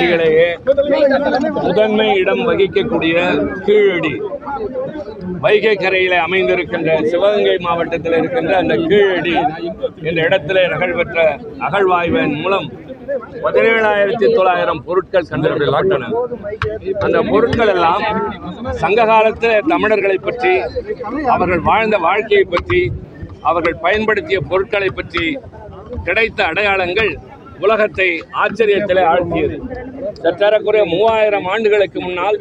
நிகழ்ச்சிகளையே முதன்மை இடம் வகிக்கக்கூடிய கீழடி வைகை கரையிலே அமைந்திருக்கின்ற சிவகங்கை மாவட்டத்தில் இருக்கின்ற அந்த கீழடி என்ற இடத்திலே நிகழ்பெற்ற அகழ்வாய்வின் மூலம் 17,900 பொருட்கள் கண்டறியப்பட்டன. அந்த பொருட்கள் எல்லாம் சங்க காலத்தில் தமிழர்களை பற்றி, அவர்கள் வாழ்ந்த வாழ்க்கையை பற்றி, அவர்கள் பயன்படுத்திய பொருட்களை பற்றி கிடைத்த அடையாளங்கள் உலகத்தை ஆச்சரியத்திலே ஆழ்த்தியது. சற்றேறக்குறைய 3000 ஆண்டுகளுக்கு முன்னால்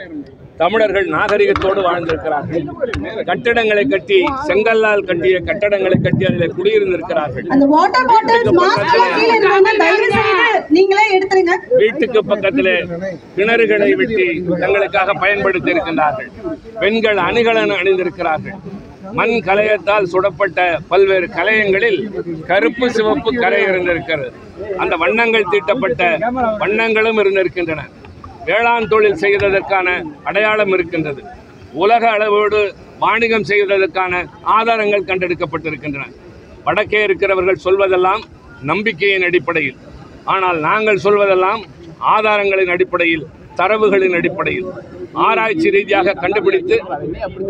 தமிழர்கள் நாகரிகத்தோடு வாழ்ந்திருக்கிறார்கள். கட்டடங்களை கட்டி, செங்கல்லால் கட்டிய கட்டடங்களை கட்டி அதில் குடியிருந்திருக்கிறார்கள். வீட்டுக்கு பக்கத்திலே கிணறுகளை வெட்டி தங்களுக்காக பயன்படுத்தி இருக்கின்றார்கள். பெண்கள் அணிகலன் அணிந்திருக்கிறார்கள். மண் கலையத்தால் சுடப்பட்ட பல்வேறு கலையங்களில் கருப்பு சிவப்பு கரை இருந்திருக்கிறது. அந்த வண்ணங்கள் தீட்டப்பட்ட வண்ணங்களும் இருந்திருக்கின்றன. வேளாண் தொழில் செய்வதற்கான அடையாளம் இருக்கின்றது. உலக அளவோடு வாணிகம் செய்வதற்கான ஆதாரங்கள் கண்டெடுக்கப்பட்டிருக்கின்றன. வடக்கே இருக்கிறவர்கள் சொல்வதெல்லாம் நம்பிக்கையின் அடிப்படையில், ஆனால் நாங்கள் சொல்வதெல்லாம் ஆதாரங்களின் அடிப்படையில், தரவுகளின் அடிப்படையில் ஆராய்ச்சி ரீதியாக கண்டுபிடித்து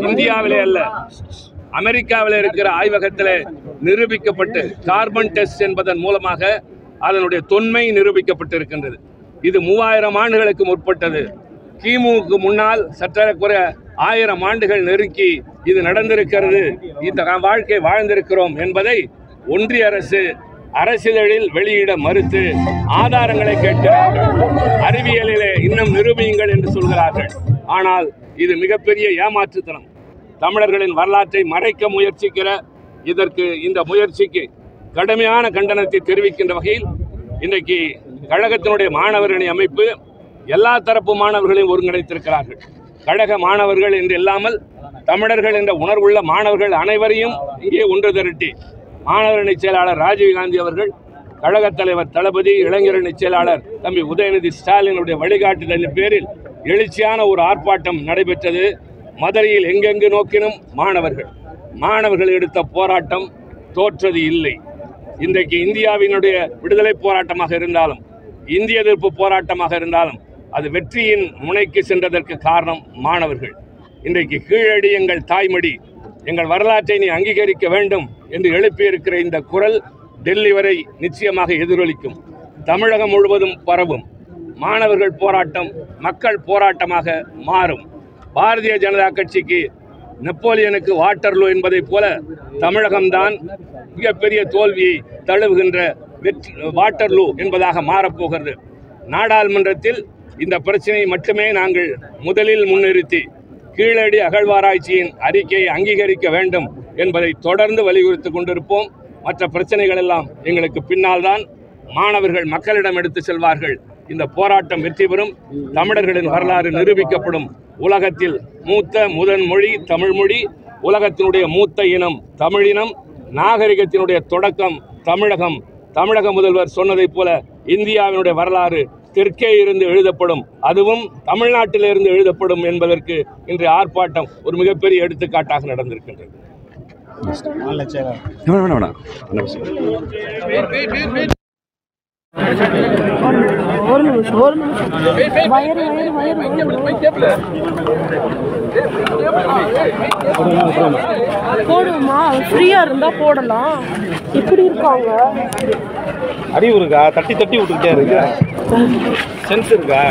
இந்தியாவிலே அல்ல, அமெரிக்காவில் இருக்கிற ஆய்வகத்தில் நிரூபிக்கப்பட்டு கார்பன் டெஸ்ட் என்பதன் மூலமாக அதனுடைய தொன்மை நிரூபிக்கப்பட்டிருக்கின்றது. இது 3000 ஆண்டுகளுக்கு முற்பட்டது. கிமுக்கு முன்னால் சற்றேறக்குறைய 1000 ஆண்டுகள் நெருக்கி இது நடந்திருக்கிறது, இந்த வாழ்க்கை வாழ்ந்திருக்கிறோம் என்பதை ஒன்றிய அரசு அரசிதழில் வெளியிட மறுத்து ஆதாரங்களை கேட்கிறார்கள். அறிவியலிலே இன்னும் நிரூபியுங்கள் என்று சொல்கிறார்கள். ஆனால் இது மிகப்பெரிய ஏமாற்றுத்தனம். தமிழர்களின் வரலாற்றை மறைக்க முயற்சிக்கிற இந்த முயற்சிக்கு கடுமையான கண்டனத்தை தெரிவிக்கின்ற வகையில் இன்றைக்கு கழகத்தினுடைய மாணவர் அணி அமைப்பு எல்லா தரப்பு மாணவர்களையும் ஒருங்கிணைத்திருக்கிறார்கள். கழக மாணவர்கள் என்று இல்லாமல் தமிழர்கள் என்ற உணர்வுள்ள மாணவர்கள் அனைவரையும் இங்கே ஒன்று திரட்டி மாணவர் அணி செயலாளர் ராஜீவ்காந்தி அவர்கள், கழகத் தலைவர் தளபதி, இளைஞர் அணி செயலாளர் தம்பி உதயநிதி ஸ்டாலினுடைய வழிகாட்டுதலின் பேரில் எழுச்சியான ஒரு ஆர்ப்பாட்டம் நடைபெற்றது. மதுரையில் எங்கெங்கு நோக்கினும் மாணவர்கள் எடுத்த போராட்டம் தோற்றது இல்லை. இன்றைக்கு இந்தியாவினுடைய விடுதலை போராட்டமாக இருந்தாலும், இந்திய எதிர்ப்பு போராட்டமாக இருந்தாலும் அது வெற்றியின் முனைக்கு சென்றதற்கு காரணம் மாணவர்கள். இன்றைக்கு கீழடி எங்கள் தாய்மடி, எங்கள் வரலாற்றை நீ அங்கீகரிக்க வேண்டும் என்று எழுப்பியிருக்கிற இந்த குரல் டெல்லி வரை நிச்சயமாக எதிரொலிக்கும், தமிழகம் முழுவதும் பரவும். மாணவர்கள் போராட்டம் மக்கள் போராட்டமாக மாறும். பாரதிய ஜனதா கட்சிக்கு நெப்போலியனுக்கு வாட்டர்லூ என்பதை போல தமிழகம்தான் மிகப்பெரிய தோல்வியை தழுவுகின்ற வாட்டர்லூ என்பதாக மாறப்போகிறது. நாடாளுமன்றத்தில் இந்த பிரச்சனையை மட்டுமே நாங்கள் முதலில் முன்னிறுத்தி கீழடி அகழ்வாராய்ச்சியின் அறிக்கையை அங்கீகரிக்க வேண்டும் என்பதை தொடர்ந்து வலியுறுத்தி கொண்டிருப்போம். மற்ற பிரச்சனைகள் எல்லாம் எங்களுக்கு பின்னால் தான். மாணவர்கள் மக்களிடம் எடுத்து செல்வார்கள். இந்த போராட்டம் வெற்றி பெறும். தமிழர்களின் வரலாறு நிரூபிக்கப்படும். உலகத்தில் முதன் மொழி தமிழ் மொழி, உலகத்தினுடைய மூத்த இனம் தமிழினம், நாகரிகத்தினுடைய தொடக்கம் தமிழகம். தமிழக முதல்வர் சொன்னதைப் போல இந்தியாவினுடைய வரலாறு தெற்கே இருந்து எழுதப்படும், அதுவும் தமிழ்நாட்டிலிருந்து எழுதப்படும் என்பதற்கு இன்றைய ஆர்ப்பாட்டம் ஒரு மிகப்பெரிய எடுத்துக்காட்டாக நடந்திருக்கின்றது. போடுமா, ஃப்ரீயா இருந்தா போடலாம். இப்படி இருக்காங்க, அறிவு இருக்கா? தட்டி தட்டி விட்டுக்கிட்டே இருக்கு. சென்ஸ் இருக்கா?